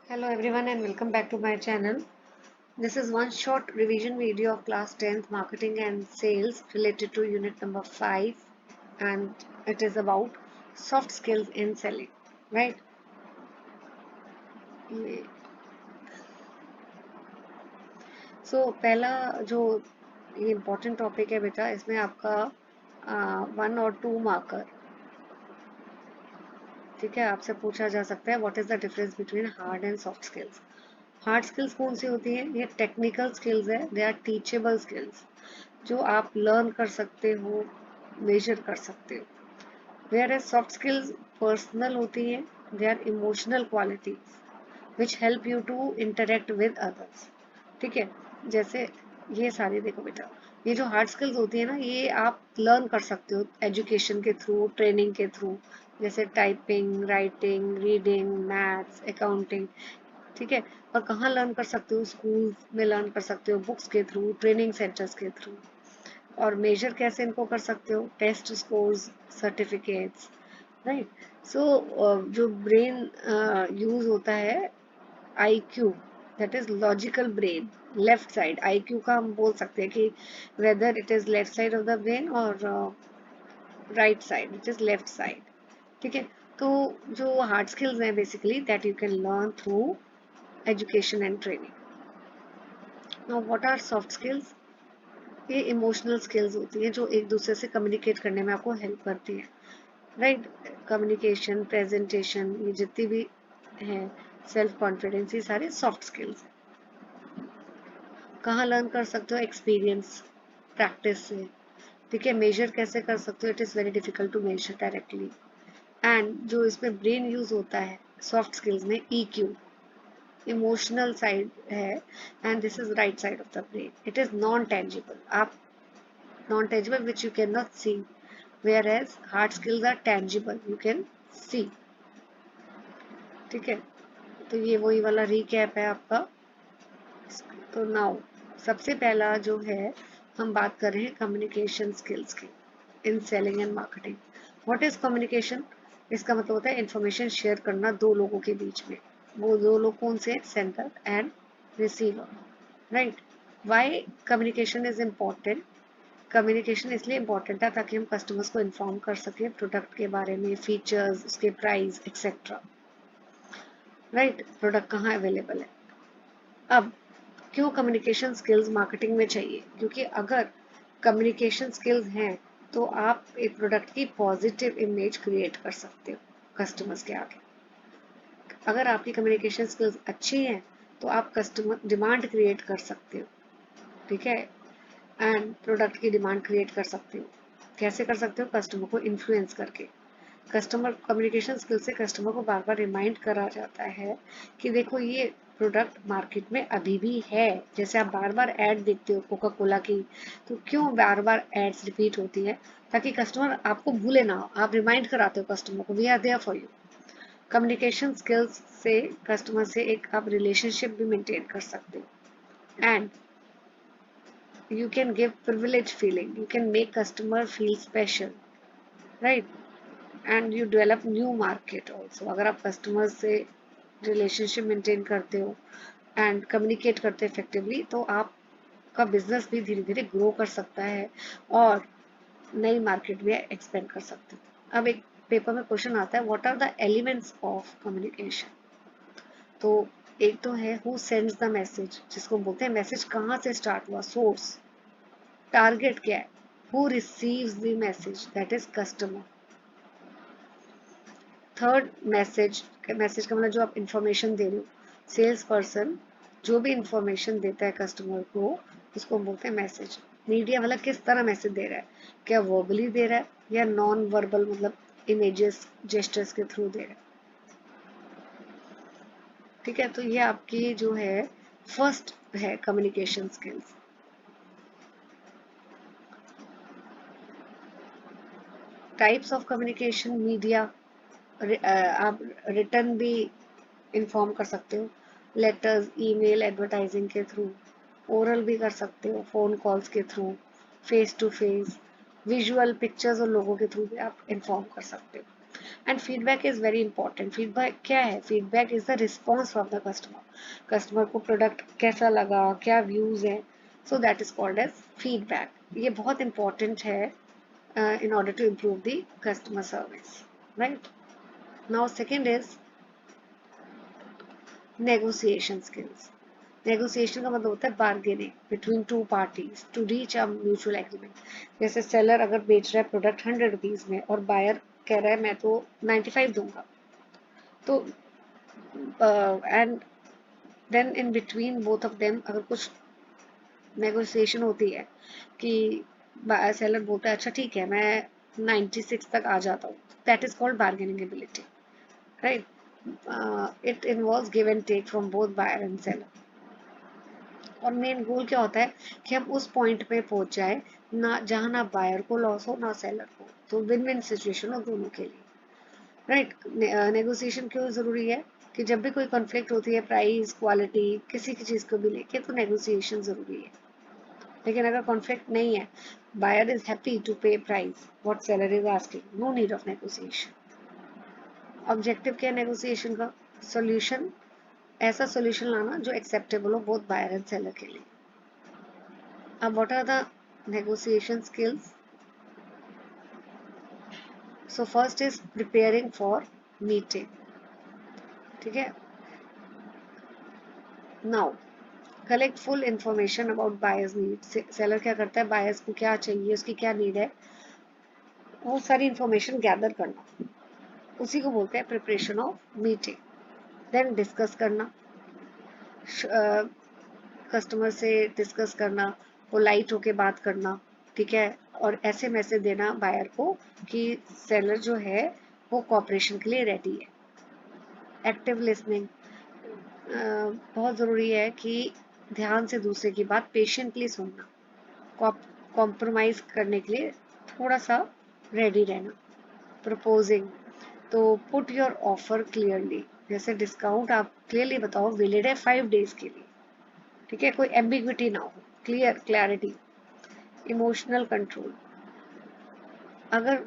Hello everyone and welcome back to my channel. This is one short revision video of class 10th marketing and sales related to unit number 5, and it is about soft skills in selling, right? So पहला जो ये important topic है बेटा, इसमें आपका 1 और 2 marker, ठीक है, आपसे पूछा जा सकता है what is the difference between hard and soft skills. Hard skills कौन सी होती हैं? ये टेक्निकल स्किल्स है, दे आर टीचेबल स्किल्स जो आप लर्न कर सकते हो, मेजर कर सकते हो। Whereas soft skills personal होती हैं, they are emotional qualities which help you to interact with others, ठीक है। जैसे ये सारी देखो बेटा, ये जो हार्ड स्किल्स होती है ना, ये आप लर्न कर सकते हो एजुकेशन के थ्रू, ट्रेनिंग के थ्रू, जैसे typing, writing, reading, maths, accounting, ठीक है। और कहाँ लर्न कर सकते हो? स्कूल में लर्न कर सकते हो, बुक्स के थ्रू, ट्रेनिंग सेंटर्स के थ्रू। और मेजर कैसे इनको कर सकते हो? Test scores, certificates, right. So जो ब्रेन यूज होता है, IQ, that is logical brain, left side IQ का हम बोल सकते हैं कि whether it is left side of the brain और right side, it is left side, ठीक है। तो जो हार्ड स्किल्स हैं basically that you can learn through education and training. Now what are soft skills? ये इमोशनल स्किल्स होती हैं जो एक दूसरे से कम्युनिकेट करने में आपको हेल्प करती हैं, राइट। कम्युनिकेशन, प्रेजेंटेशन, ये जितनी भी हैं, सेल्फ कॉन्फिडेंस, ये सारे सॉफ्ट स्किल्स हैं। कहाँ लर्न कर सकते हो? एक्सपीरियंस, प्रैक्टिस से, ठीक है। मेजर कैसे कर सकते हो? It is very difficult to measure directly. And जो इसमें ब्रेन यूज होता है सॉफ्ट स्किल्स में, EQ, इमोशनल साइड है, and this is right side of the brain, it is non tangible, आप non tangible which you can not see, whereas hard skills are tangible, you can see, ठीक है। तो ये वही वाला recap है आपका। तो नाउ सबसे पहला जो है, हम बात कर रहे हैं कम्युनिकेशन स्किल्स की in selling and marketing. What is communication? इसका मतलब होता है इंफॉर्मेशन शेयर करना दो लोगों के बीच में। वो दो लोग कौन से? Sender and receiver, right. Why communication is important? Communication इसलिए इम्पोर्टेंट है ताकि हम कस्टमर्स को इन्फॉर्म कर सकें प्रोडक्ट के बारे में, फीचर्स, उसके प्राइस एक्सेट्रा, राइट। प्रोडक्ट कहाँ अवेलेबल है। अब क्यों कम्युनिकेशन स्किल्स मार्केटिंग में चाहिए? क्योंकि अगर कम्युनिकेशन स्किल्स हैं तो आप एक प्रोडक्ट की पॉजिटिव इमेज क्रिएट कर सकते हो कस्टमर्स के आगे। अगर आपकी कम्युनिकेशन स्किल्स अच्छी हैं तो आप कस्टमर डिमांड क्रिएट कर सकते हो, ठीक है। एंड प्रोडक्ट की डिमांड क्रिएट कर सकते हो। कैसे कर सकते हो? कस्टमर को इन्फ्लुएंस करके। कस्टमर कम्युनिकेशन स्किल से कस्टमर को बार बार रिमाइंड करा जाता है कि देखो ये प्रोडक्ट मार्केट में अभी भी है। जैसे आप बार बार ऐड देखते हो कोका कोला की, तो क्यों बार बार एड्स रिपीट होती है? ताकि कस्टमर आपको भूले ना, आप रिमाइंड कराते हो कस्टमर को, we are there for you. Communication skills से कस्टमर से एक आप रिलेशनशिप भी मेंटेन कर सकते हो, and you can give privilege feeling, you can make customer feel special, right, and you develop new market also। अगर आप कस्टमर से रिलेशनशिप मेंटेन करते हो एंड कम्युनिकेट करते हो इफेक्टिवली, तो आपका बिजनेस भी धीरे धीरे ग्रो कर सकता है और नई मार्केट भी एक्सपेंड कर सकते हो। अब एक पेपर में क्वेश्चन आता है, what are the elements of communication? तो एक तो है हु सेंड्स द मैसेज, जिसको बोलते हैं मैसेज कहाँ से स्टार्ट हुआ, सोर्स। टारगेट क्या है? Who receives the message, that is customer. Third, message, message का मतलब जो आप इंफॉर्मेशन दे रहे हो, सेल्स पर्सन जो भी इंफॉर्मेशन देता है कस्टमर को, उसको बोलते हैं मैसेज। मीडिया वाला किस तरह मैसेज दे रहा है, क्या वर्बली दे रहा है या नॉन वर्बल, मतलब इमेजेस, जेस्टर्स के थ्रू दे रहा है, ठीक है। तो ये आपकी जो है फर्स्ट है communication skills. Types of communication, media, आप रिटर्न भी इन्फॉर्म कर सकते हो, लेटर्स, ईमेल, एडवर्टाइजिंग के थ्रू। ओरल भी कर सकते हो, फोन कॉल्स के through, face to face, visual pictures और लोगों के थ्रू भी आप इन्फॉर्म कर सकते हो। And feedback is very important. Feedback क्या है? Feedback is the response from the customer. Customer को प्रोडक्ट कैसा लगा, क्या व्यूज है, so that is called as feedback. ये बहुत इंपॉर्टेंट है in order to improve the customer service, right? Now second is negotiation skills. Negotiation का मतलब होता है bargaining between two parties to reach a mutual agreement. जैसे seller अगर बेच रहा है प्रोडक्ट 100 रुपीज में और बायर कह रहा है मैं तो 95 दूंगा, तो and then in between both of them अगर कुछ नेगोशिएशन होती है कि सेलर बोलता है अच्छा ठीक है मैं 96 तक आ जाता हूँ, that is called bargaining ability, right? It involves give and take from both buyer and seller. और मेन गोल क्या होता है कि हम उस पॉइंट पे पहुंच जाए ना जहां ना बायर को लॉस हो ना सेलर को, तो विन विन सिचुएशन हो दोनों के लिए, राइट? नेगोशिएशन क्यों जरूरी है कि जब भी कोई कॉन्फ्लिक्ट होती है प्राइस क्वालिटी किसी की चीज को भी लेके, तो नेगोशिएशन जरूरी है. लेकिन अगर कॉन्फ्लिक्ट नहीं है, buyer is happy to pay price what seller is asking, no need of negotiation. Objective क्या है नेगोशिएशन का? सोल्यूशन, ऐसा सोल्यूशन लाना जो एक्सेप्टेबल हो बोथ बायर एंड सेलर के लिए. अब what are the negotiation skills? So first is preparing for meeting. ठीक है. Now collect full information about buyers need. Seller क्या करता है, बायर्स को क्या चाहिए, उसकी क्या नीड है, वो सारी इंफॉर्मेशन गैदर करना, उसी को बोलते हैं preparation of meeting. Then discuss करना, कस्टमर से डिस्कस करना, पोलाइट होके बात करना, ठीक है, और ऐसे मैसेज देना बायर को कि सेलर जो है वो कॉपरेशन के लिए रेडी है. एक्टिव लिसनिंग, बहुत ज़रूरी है कि ध्यान से दूसरे की बात पेशेंटली सुनना, कॉम्प्रोमाइज करने के लिए थोड़ा सा रेडी रहना. प्रपोजिंग, तो पुट योर ऑफर क्लियरली, जैसे डिस्काउंट आप क्लियरली बताओ वैलिड है 5 डेज के लिए, ठीक है, कोई एम्बिग्विटी ना हो, क्लैरिटी. इमोशनल कंट्रोल, अगर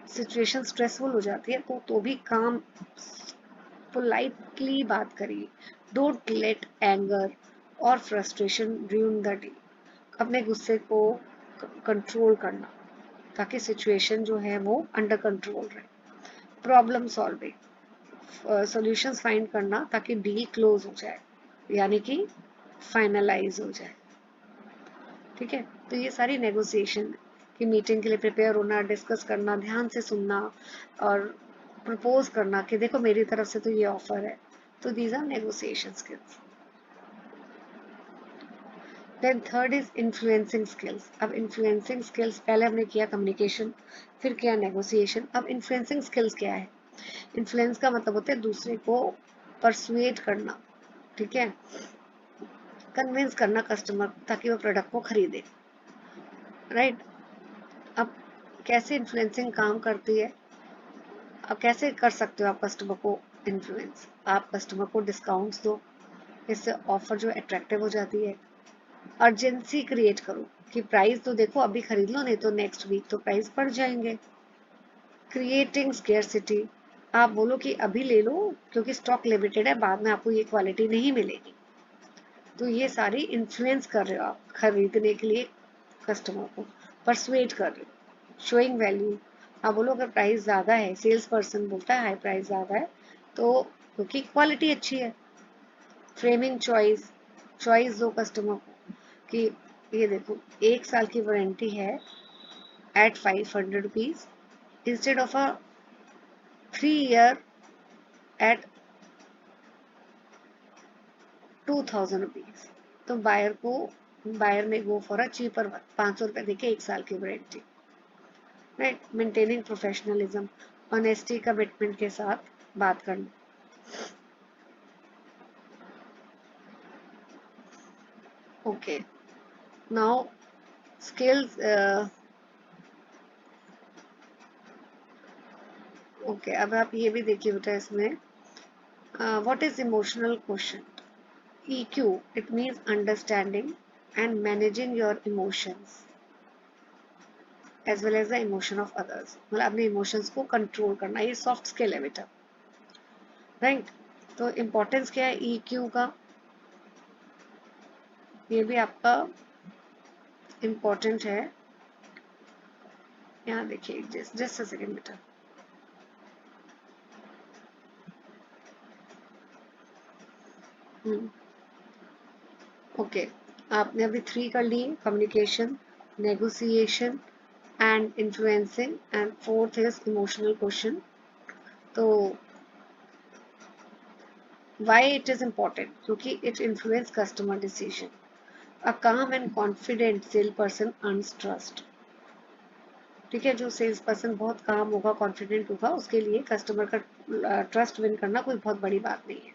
सिचुएशन स्ट्रेसफुल हो जाती है तो भी काम पोलाइटली बात करिए. डोंट लेट एंगर और फ्रस्ट्रेशन ड्यूरिंग द डे, अपने गुस्से को कंट्रोल करना ताकि सिचुएशन जो है वो अंडर कंट्रोल रहे. प्रॉब्लम सॉल्विंग, सॉल्यूशंस फाइंड करना ताकि डील क्लोज हो जाए, यानी कि फाइनलाइज हो जाए. ठीक है, तो ये सारी नेगोशिएशन की मीटिंग के लिए प्रिपेयर होना, डिस्कस करना, ध्यान से सुनना और प्रपोज करना कि देखो मेरी तरफ से तो ये ऑफर है, तो these are negotiation skills. Then third is influencing skills. अब इन्फ्लुएंसिंग स्किल्स पहले हमने किया कम्युनिकेशन, फिर किया नेगोशिएशन, अब इन्फ्लुएंसिंग स्किल्स क्या है? इन्फ्लुएंस का मतलब होता है दूसरे को परसुएट करना, ठीक है, कन्विंस करना कस्टमर ताकि वो प्रोडक्ट को खरीदे, राइट? अब कैसे इन्फ्लुएंसिंग काम करती है? अब कैसे कर सकते हो आप कस्टमर को इन्फ्लुएंस? आप कस्टमर को डिस्काउंट्स दो, इससे ऑफर जो अट्रैक्टिव हो जाती है. अर्जेंसी क्रिएट करो कि प्राइस तो देखो अभी खरीद लो नहीं तो नेक्स्ट वीक तो प्राइस बढ़ जाएंगे. क्रिएटिंग स्केर्सिटी, आप बोलो कि अभी ले लो क्योंकि स्टॉक लिमिटेड है, बाद में आपको ये क्वालिटी नहीं मिलेगी. तो ये सारी इन्फ्लुएंस कर रहे हो आप खरीदने के लिए कस्टमर को, परसुएट कर रहे हो. शोइंग वैल्यू, आप बोलो अगर प्राइस ज़्यादा है, सेल्स पर्सन बोलता है हाई प्राइस ज़्यादा है तो क्योंकि क्वालिटी अच्छी है. फ्रेमिंग चॉइस, चॉइस दो कस्टमर को कि ये देखो 1 साल की वारंटी है at 500 rupees instead of a 3 year at 2000 rupees. तो buyer may go for a cheaper one, 500 रुपये देके 1 साल की warranty, right? Maintaining professionalism, honesty commitment के साथ बात करना. Okay, now skills. ओके, अब आप ये भी देखिए बेटा इसमें what is emotional question. EQ, it means understanding and managing your emotions. As well as the emotion of others, मतलब अपने इमोशंस को कंट्रोल करना, ये सॉफ्ट स्किल है बेटा, राइट। तो इम्पोर्टेंस क्या है EQ का, ये भी आपका इम्पोर्टेंट है। यहाँ देखिए, जस्ट अ सेकेंड बेटा। ओके, आपने अभी 3 कर लिए, communication, negotiation and influencing, and fourth is emotional question. तो वाई इट इज इम्पोर्टेंट, क्योंकि इट इन्फ्लुएंस कस्टमर डिसीजन। अ काम and confident cell person earns trust. ठीक है, जो सेल्स पर्सन बहुत काम होगा, कॉन्फिडेंट होगा, उसके लिए कस्टमर का ट्रस्ट विन करना कोई बहुत बड़ी बात नहीं है।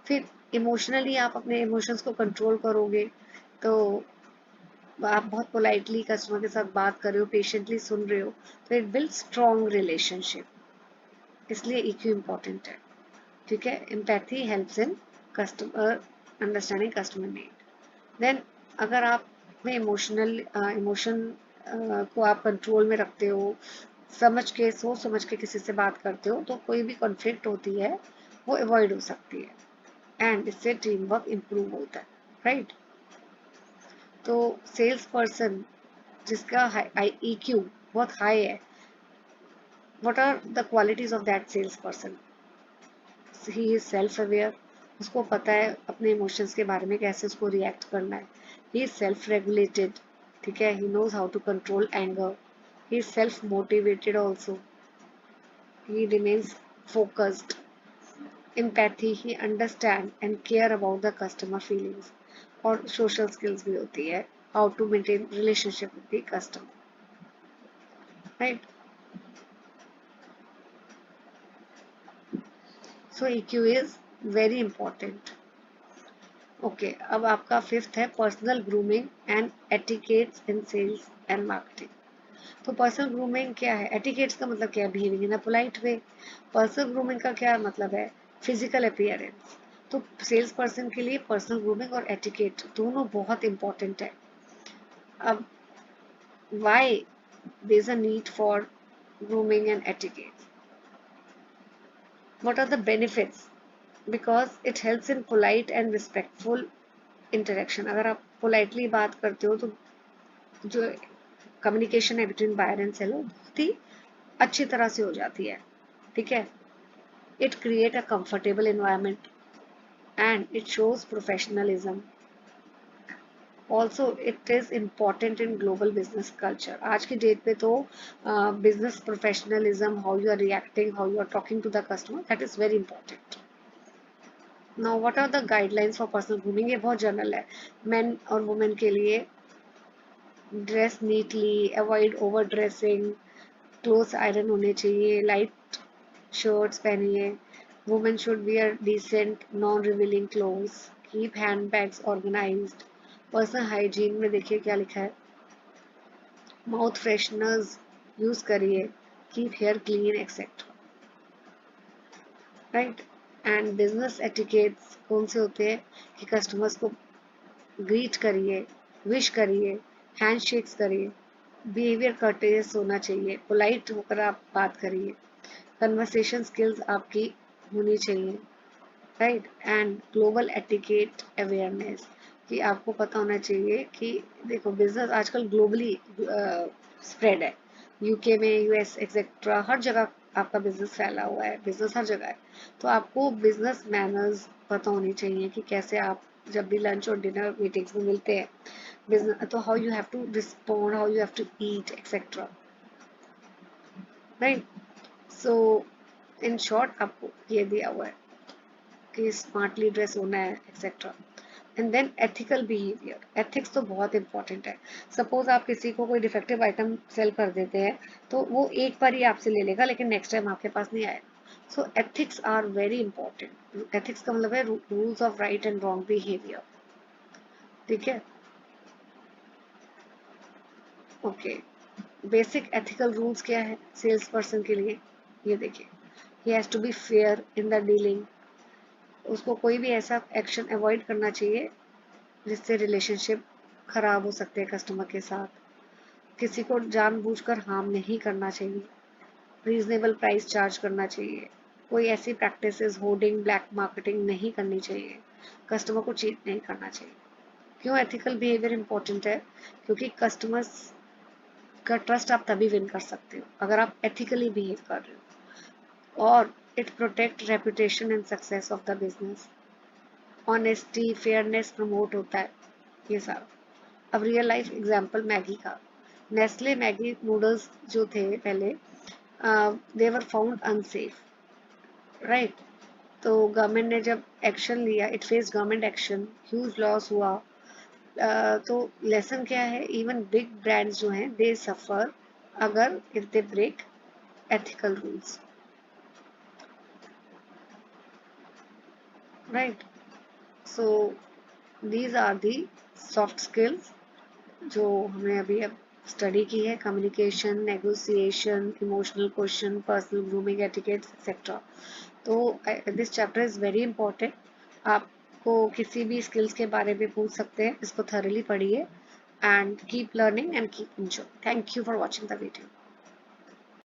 फिर इमोशनली आप अपने इमोशंस को कंट्रोल करोगे, तो आप बहुत पोलाइटली कस्टमर के साथ बात कर रहे हो, पेशेंटली सुन रहे हो, तो इट बिल्ड स्ट्रॉन्ग रिलेशनशिप, इसलिए EQ इम्पॉर्टेंट है। ठीक है, empathy helps in customer understanding customer need. Then अगर आप में इमोशन को आप कंट्रोल में रखते हो, समझ के, सोच समझ के किसी से बात करते हो, तो कोई भी कॉन्फ्लिक्ट होती है वो अवॉइड हो सकती है, एंड इससे टीम वर्क इम्प्रूव होता है, राइट। तो सेल्स पर्सन जिसका EQ बहुत हाई है, what are the qualities of that sales person? He is self aware, उसको पता है अपने इमोशंस के बारे में कैसे उसको रिएक्ट करना है। ही इज सेल्फ रेगुलेटेड, ठीक है, he knows how to control anger. He is self motivated also, he remains focused. Empathy, he understand and care about the customer feelings. और सोशल स्किल्स भी होती है, how to maintain relationship with the customer, right. So EQ is very important. Okay, अब आपका fifth है personal grooming and etiquettes in sales and marketing. तो personal grooming क्या है? एटिकेट्स का मतलब क्या है? Behaving in a polite way. Personal grooming का क्या मतलब है? Physical appearance. तो सेल्स पर्सन के लिए पर्सनल ग्रूमिंग और एटिकेट दोनों बहुत इंपॉर्टेंट है। अब why there is a need for grooming and etiquette? What are the benefits? Because it helps in polite and respectful interaction. अगर आप पोलाइटली बात करते हो, तो जो कम्युनिकेशन है बिटवीन बायर एंड सेलर बहुत ही अच्छी तरह से हो जाती है, ठीक है। It create a comfortable environment and it shows professionalism. Also it is important in global business culture. आज की डेट पे तो business professionalism, how you are reacting, how you are talking to the customer, that is very important. Now what are the guidelines for personal grooming? ये बहुत general है, men और women के लिए। Dress neatly, avoid over dressing, clothes iron होने चाहिए, light shirts पहनिए, women should wear decent non revealing clothes, keep hand bags organised. Personal hygiene में देखिए क्या लिखा है, माउथ फ्रेशनर्स यूज करिए, keep hair clean etcetera, right. And business etiquettes कौन से होते हैं कि कस्टमर्स को ग्रीट करिए, विश करिए, हैंड शेक्स करिए, बिहेवियर कर्टेस होना चाहिए, पोलाइट होकर आप बात करिए, कन्वर्सेशन स्किल्स आपकी होनी चाहिए, right. And global etiquette awareness, कि आपको पता होना चाहिए कि देखो बिजनेस आजकल ग्लोबली स्प्रेड है, UK में, US एक्सेट्रा, हर जगह आपका बिजनेस फैला हुआ है, बिजनेस हर जगह है। तो आपको बिजनेस मैनर्स पता होनी चाहिए कि कैसे आप जब भी लंच और डिनर मीटिंग्स में मिलते हैं बिजनेस, तो how you have to respond, how you have to eat etcetera, right. So in short आपको ये दिया हुआ है कि स्मार्टली ड्रेस होना है etcetera. And then ethical behaviour, ethics तो बहुत इंपॉर्टेंट है। सपोज आप किसी को कोई डिफेक्टिव आइटम सेल कर देते हैं, तो वो एक बार ही आपसे ले लेगा, लेकिन नेक्स्ट टाइम आपके पास नहीं आएगा। So ethics are very important. Ethics का मतलब है rules of right and wrong behaviour, ठीक है। ओके, बेसिक एथिकल रूल्स क्या है सेल्स पर्सन के लिए? ये देखिए, he has to be fair in the dealing, उसको कोई भी ऐसा एक्शन अवॉइड करना चाहिए जिससे रिलेशनशिप खराब हो सकते हैं कस्टमर के साथ। किसी को जानबूझकर हार्म नहीं करना चाहिए, रीजनेबल प्राइस चार्ज करना चाहिए, कोई ऐसी प्रैक्टिसेस होर्डिंग ब्लैक मार्केटिंग नहीं करनी चाहिए, कस्टमर को चीट नहीं करना चाहिए। क्यों एथिकल बिहेवियर इंपॉर्टेंट है? क्योंकि कस्टमर्स का ट्रस्ट आप तभी विन कर सकते हो अगर आप एथिकली बिहेव कर रहे हो, और it protect reputation and success of the business. Honesty fairness promote होता है ये सारा। अब रियल लाइफ एग्जांपल मैगी का, नेस्ले मैगी नूडल्स जो थे पहले, दे वर फाउंड अनसेफ, राइट? तो गवर्नमेंट ने जब एक्शन लिया, it face government action, huge loss हुआ। तो लेसन क्या है, इवन बिग ब्रांड्स जो हैं दे सफर अगर if they break ethical rules, right? So these are the soft skills जो हमने अभी अब स्टडी की है: communication, negotiation, emotional question, personal grooming, etiquettes etcetera. तो this chapter is very important. आपको किसी भी स्किल्स के बारे में पूछ सकते हैं, इसको थॉरली पढ़िए and keep learning and keep enjoy. Thank you for watching the video.